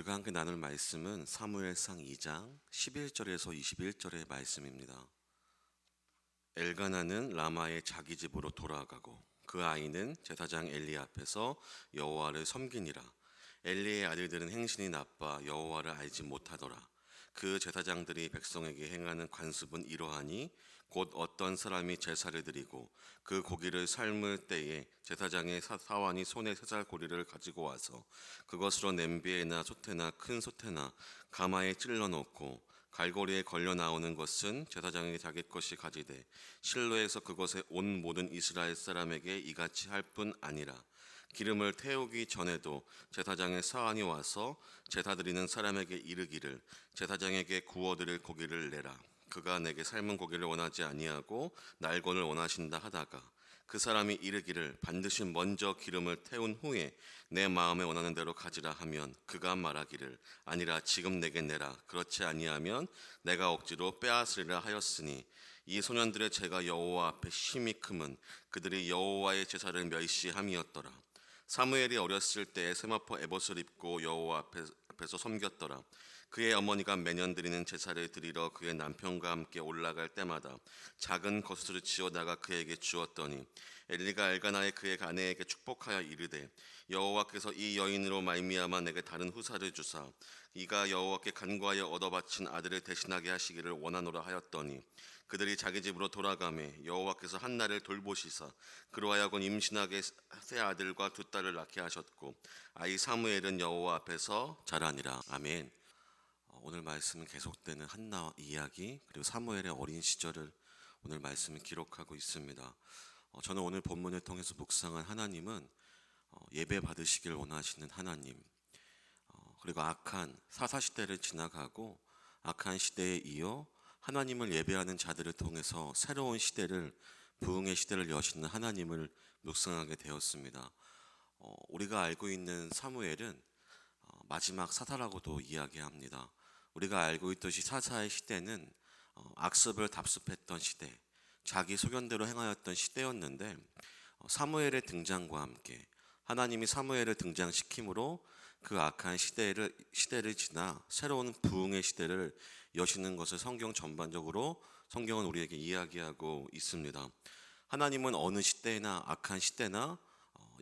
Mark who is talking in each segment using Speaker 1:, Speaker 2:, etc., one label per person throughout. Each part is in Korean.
Speaker 1: 제가 함께 나눌 말씀은 사무엘상 2장 11절에서 21절의 말씀입니다. 엘가나는 라마의 자기 집으로 돌아가고 그 아이는 제사장 엘리 앞에서 여호와를 섬기니라. 엘리의 아들들은 행실이 나빠 여호와를 알지 못하더라. 그 제사장들이 백성에게 행하는 관습은 이러하니 곧 어떤 사람이 제사를 드리고 그 고기를 삶을 때에 제사장의 사환이 손에 세 살 고리를 가지고 와서 그것으로 냄비에나 솥에나 큰 솥에나 가마에 찔러 넣고 갈고리에 걸려 나오는 것은 제사장에게 자기 것이 가지되 실로에서 그것에 온 모든 이스라엘 사람에게 이같이 할 뿐 아니라 기름을 태우기 전에도 제사장의 사환이 와서 제사 드리는 사람에게 이르기를 제사장에게 구워드릴 고기를 내라. 그가 내게 삶은 고기를 원하지 아니하고 날건을 원하신다 하다가 그 사람이 이르기를 반드시 먼저 기름을 태운 후에 내 마음에 원하는 대로 가지라 하면 그가 말하기를 아니라 지금 내게 내라. 그렇지 아니하면 내가 억지로 빼앗으리라 하였으니 이 소년들의 죄가 여호와 앞에 심히 크면 그들이 여호와의 제사를 멸시함이었더라. 사무엘이 어렸을 때에 세마포 에봇을 입고 여호와 앞에서 섬겼더라. 그의 어머니가 매년 드리는 제사를 드리러 그의 남편과 함께 올라갈 때마다 작은 거스를 지어다가 그에게 주었더니 엘리가 엘가나의 그의 아내에게 축복하여 이르되 여호와께서 이 여인으로 말미암아 내게 다른 후사를 주사 이가 여호와께 간구하여 얻어 바친 아들을 대신하게 하시기를 원하노라 하였더니 그들이 자기 집으로 돌아가매 여호와께서 한나를 돌보시사 그로 하여금 임신하게 세 아들과 두 딸을 낳게 하셨고 아이 사무엘은 여호와 앞에서 자라니라. 아멘. 오늘 말씀은 계속되는 한나 이야기 그리고 사무엘의 어린 시절을 오늘 말씀을 기록하고 있습니다. 저는 오늘 본문을 통해서 묵상한 하나님은 예배 받으시길 원하시는 하나님, 그리고 악한 사사시대를 지나가고 악한 시대에 이어 하나님을 예배하는 자들을 통해서 새로운 시대를, 부흥의 시대를 여시는 하나님을 묵상하게 되었습니다. 우리가 알고 있는 사무엘은 마지막 사사라고도 이야기합니다. 우리가 알고 있듯이 사사의 시대는 악습을 답습했던 시대, 자기 소견대로 행하였던 시대였는데 사무엘의 등장과 함께 하나님이 사무엘을 등장시킴으로 그 악한 시대를 지나 새로운 부흥의 시대를 여시는 것을 성경은 우리에게 이야기하고 있습니다. 하나님은 어느 시대나 악한 시대나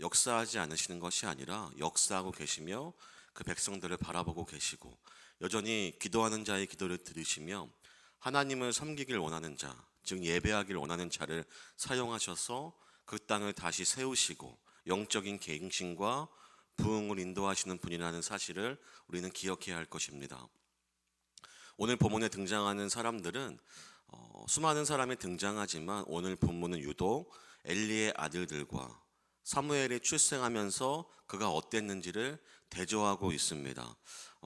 Speaker 1: 역사하지 않으시는 것이 아니라 역사하고 계시며 그 백성들을 바라보고 계시고 여전히 기도하는 자의 기도를 들으시며 하나님을 섬기길 원하는 자, 즉 예배하길 원하는 자를 사용하셔서 그 땅을 다시 세우시고 영적인 갱신과 부흥을 인도하시는 분이라는 사실을 우리는 기억해야 할 것입니다. 오늘 본문에 등장하는 사람들은 수많은 사람이 등장하지만 오늘 본문은 유독 엘리의 아들들과 사무엘이 출생하면서 그가 어땠는지를 대조하고 있습니다.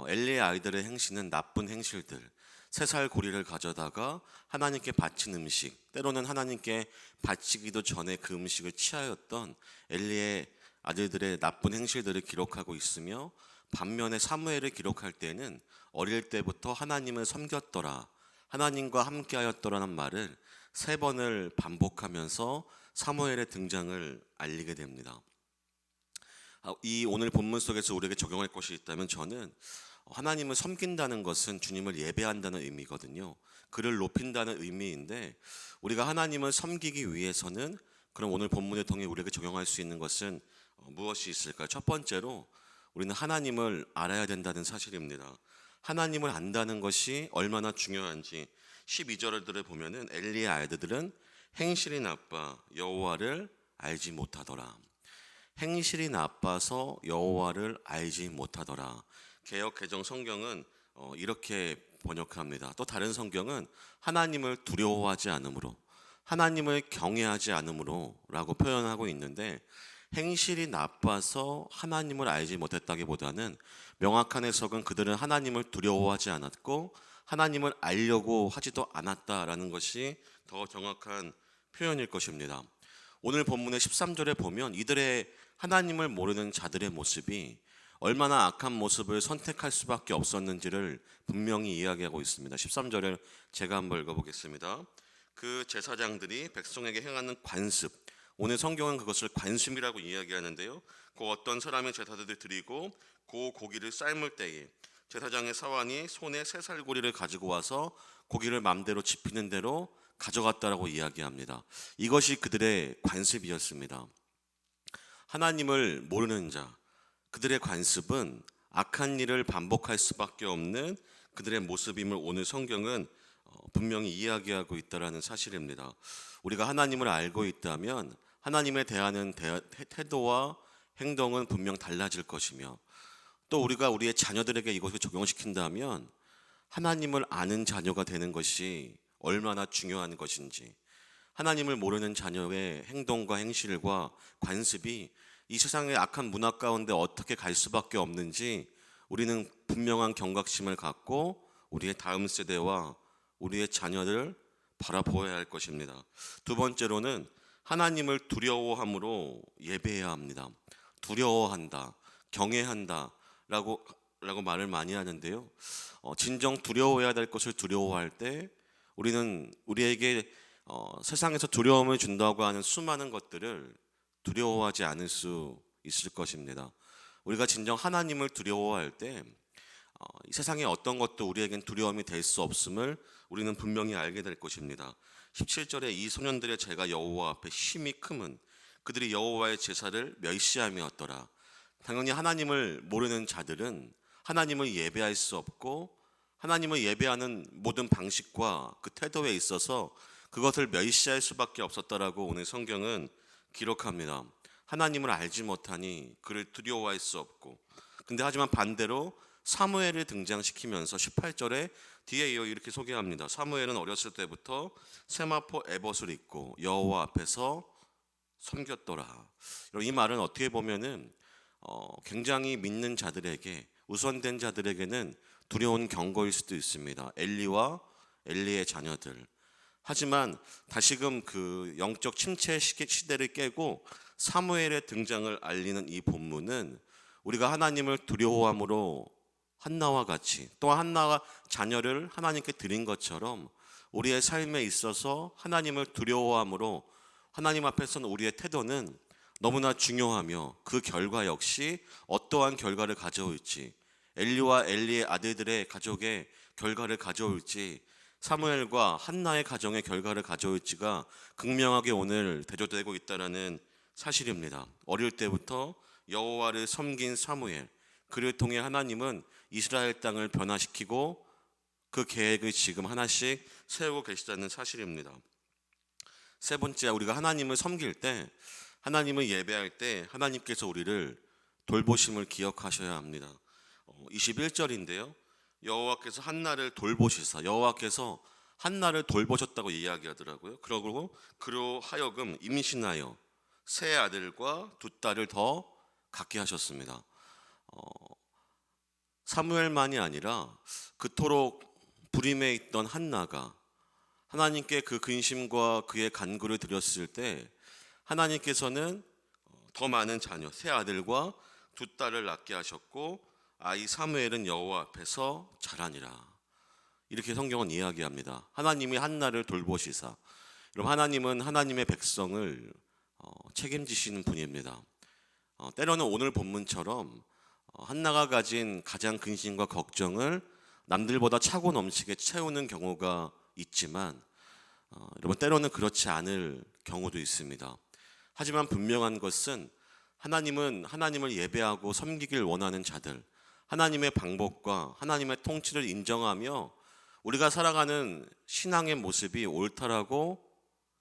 Speaker 1: 엘리의 아이들의 행실은 나쁜 행실들, 3살 고리를 가져다가 하나님께 바친 음식, 때로는 하나님께 바치기도 전에 그 음식을 취하였던 엘리의 아들들의 나쁜 행실들을 기록하고 있으며 반면에 사무엘을 기록할 때는 어릴 때부터 하나님을 섬겼더라, 하나님과 함께하였더라는 말을 3번을 반복하면서 사무엘의 등장을 알리게 됩니다. 이 오늘 본문 속에서 우리에게 적용할 것이 있다면 저는 하나님을 섬긴다는 것은 주님을 예배한다는 의미거든요. 그를 높인다는 의미인데 우리가 하나님을 섬기기 위해서는 그럼 오늘 본문을 통해 우리에게 적용할 수 있는 것은 무엇이 있을까요? 첫 번째로 우리는 하나님을 알아야 된다는 사실입니다. 하나님을 안다는 것이 얼마나 중요한지 12절을 보면은 엘리의 아이들은 행실이 나빠 여호와를 알지 못하더라. 행실이 나빠서 여호와를 알지 못하더라. 개역 개정 성경은 이렇게 번역합니다. 또 다른 성경은 하나님을 두려워하지 않으므로, 하나님을 경외하지 않으므로 라고 표현하고 있는데 행실이 나빠서 하나님을 알지 못했다기보다는 명확한 해석은 그들은 하나님을 두려워하지 않았고 하나님을 알려고 하지도 않았다라는 것이 더 정확한 표현일 것입니다. 오늘 본문의 13절에 보면 이들의 하나님을 모르는 자들의 모습이 얼마나 악한 모습을 선택할 수밖에 없었는지를 분명히 이야기하고 있습니다. 13절을 제가 한번 읽어보겠습니다. 그 제사장들이 백성에게 행하는 관습, 오늘 성경은 그것을 관습이라고 이야기하는데요. 그 어떤 사람의 제사들을 드리고 그 고기를 삶을 때에 제사장의 사환이 손에 새살고리를 가지고 와서 고기를 맘대로 집히는 대로 가져갔다라고 이야기합니다. 이것이 그들의 관습이었습니다. 하나님을 모르는 자, 그들의 관습은 악한 일을 반복할 수밖에 없는 그들의 모습임을 오늘 성경은 분명히 이야기하고 있다는 사실입니다. 우리가 하나님을 알고 있다면 하나님에 대하는 태도와 행동은 분명 달라질 것이며, 또 우리가 우리의 자녀들에게 이것을 적용시킨다면 하나님을 아는 자녀가 되는 것이 얼마나 중요한 것인지, 하나님을 모르는 자녀의 행동과 행실과 관습이 이 세상의 악한 문화 가운데 어떻게 갈 수밖에 없는지 우리는 분명한 경각심을 갖고 우리의 다음 세대와 우리의 자녀를 바라보아야 할 것입니다. 두 번째로는 하나님을 두려워함으로 예배해야 합니다. 두려워한다, 경외한다 라고 말을 많이 하는데요. 진정 두려워해야 될 것을 두려워할 때 우리는 우리에게 세상에서 두려움을 준다고 하는 수많은 것들을 두려워하지 않을 수 있을 것입니다. 우리가 진정 하나님을 두려워할 때 이 세상의 어떤 것도 우리에겐 두려움이 될 수 없음을 우리는 분명히 알게 될 것입니다. 17절에 이 소년들의 죄가 여호와 앞에 심히 크면 그들이 여호와의 제사를 멸시함이었더라. 당연히 하나님을 모르는 자들은 하나님을 예배할 수 없고 하나님을 예배하는 모든 방식과 그 태도에 있어서 그것을 멸시할 수밖에 없었다라고 오늘 성경은 기록합니다. 하나님을 알지 못하니 그를 두려워할 수 없고, 근데 하지만 반대로 사무엘을 등장시키면서 18절에 뒤에 이어 이렇게 소개합니다. 사무엘은 어렸을 때부터 세마포 에봇을 입고 여호와 앞에서 섬겼더라. 이 말은 어떻게 보면은 굉장히 믿는 자들에게, 우선된 자들에게는 두려운 경고일 수도 있습니다. 엘리와 엘리의 자녀들. 하지만 다시금 그 영적 침체 시대를 깨고 사무엘의 등장을 알리는 이 본문은 우리가 하나님을 두려워함으로 한나와 같이, 또 한나가 자녀를 하나님께 드린 것처럼 우리의 삶에 있어서 하나님을 두려워함으로 하나님 앞에서는 우리의 태도는 너무나 중요하며 그 결과 역시 어떠한 결과를 가져올지, 엘리와 엘리의 아들들의 가족의 결과를 가져올지, 사무엘과 한나의 가정의 결과를 가져올지가 극명하게 오늘 대조되고 있다는 사실입니다. 어릴 때부터 여호와를 섬긴 사무엘, 그를 통해 하나님은 이스라엘 땅을 변화시키고 그 계획을 지금 하나씩 세우고 계시다는 사실입니다. 세 번째, 우리가 하나님을 섬길 때, 하나님을 예배할 때 하나님께서 우리를 돌보심을 기억하셔야 합니다. 21절인데요. 여호와께서 한나를 돌보시사, 여호와께서 한나를 돌보셨다고 이야기하더라고요. 그러고 그로 하여금 임신하여 세 아들과 두 딸을 더 갖게 하셨습니다. 사무엘만이 아니라 그토록 불임에 있던 한나가 하나님께 그 근심과 그의 간구를 드렸을 때 하나님께서는 더 많은 자녀, 세 아들과 두 딸을 낳게 하셨고 아이 사무엘은 여호와 앞에서 자라니라. 이렇게 성경은 이야기합니다. 하나님이 한나를 돌보시사. 여러분, 하나님은 하나님의 백성을 책임지시는 분입니다. 때로는 오늘 본문처럼 한나가 가진 가장 근심과 걱정을 남들보다 차고 넘치게 채우는 경우가 있지만 여러분, 때로는 그렇지 않을 경우도 있습니다. 하지만 분명한 것은 하나님은 하나님을 예배하고 섬기길 원하는 자들, 하나님의 방법과 하나님의 통치를 인정하며 우리가 살아가는 신앙의 모습이 옳다라고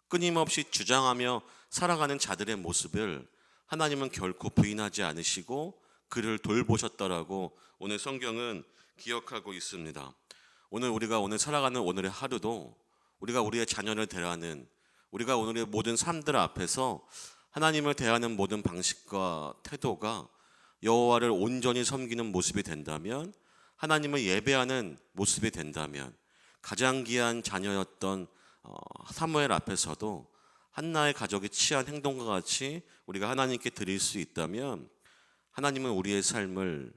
Speaker 1: 끊임없이 주장하며 살아가는 자들의 모습을 하나님은 결코 부인하지 않으시고 그를 돌보셨다라고 오늘 성경은 기억하고 있습니다. 우리가 오늘 살아가는 오늘의 하루도 우리가 우리의 자녀를 대하는, 우리가 오늘의 모든 삶들 앞에서 하나님을 대하는 모든 방식과 태도가 여호와를 온전히 섬기는 모습이 된다면, 하나님을 예배하는 모습이 된다면, 가장 귀한 자녀였던 사무엘 앞에서도 한나의 가족이 취한 행동과 같이 우리가 하나님께 드릴 수 있다면 하나님은 우리의 삶을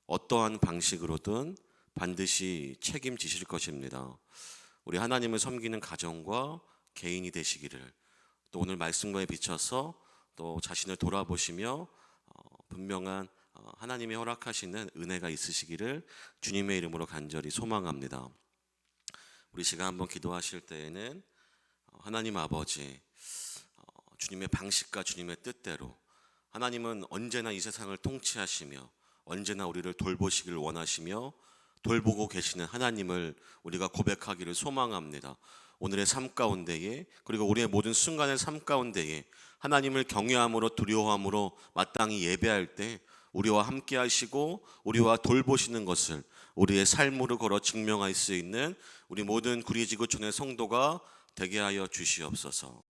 Speaker 1: 어떠한 방식으로든 반드시 책임지실 것입니다. 우리 하나님을 섬기는 가정과 개인이 되시기를, 또 오늘 말씀과에 비춰서 또 자신을 돌아보시며 분명한 하나님이 허락하시는 은혜가 있으시기를 주님의 이름으로 간절히 소망합니다. 우리 시간 한번 기도하실 때에는 하나님 아버지, 주님의 방식과 주님의 뜻대로 하나님은 언제나 이 세상을 통치하시며 언제나 우리를 돌보시길 원하시며 돌보고 계시는 하나님을 우리가 고백하기를 소망합니다. 오늘의 삶 가운데에, 그리고 우리의 모든 순간의 삶 가운데에 하나님을 경외함으로 두려워함으로 마땅히 예배할 때 우리와 함께 하시고 우리와 돌보시는 것을 우리의 삶으로 걸어 증명할 수 있는 우리 모든 구리지구촌의 성도가 되게 하여 주시옵소서.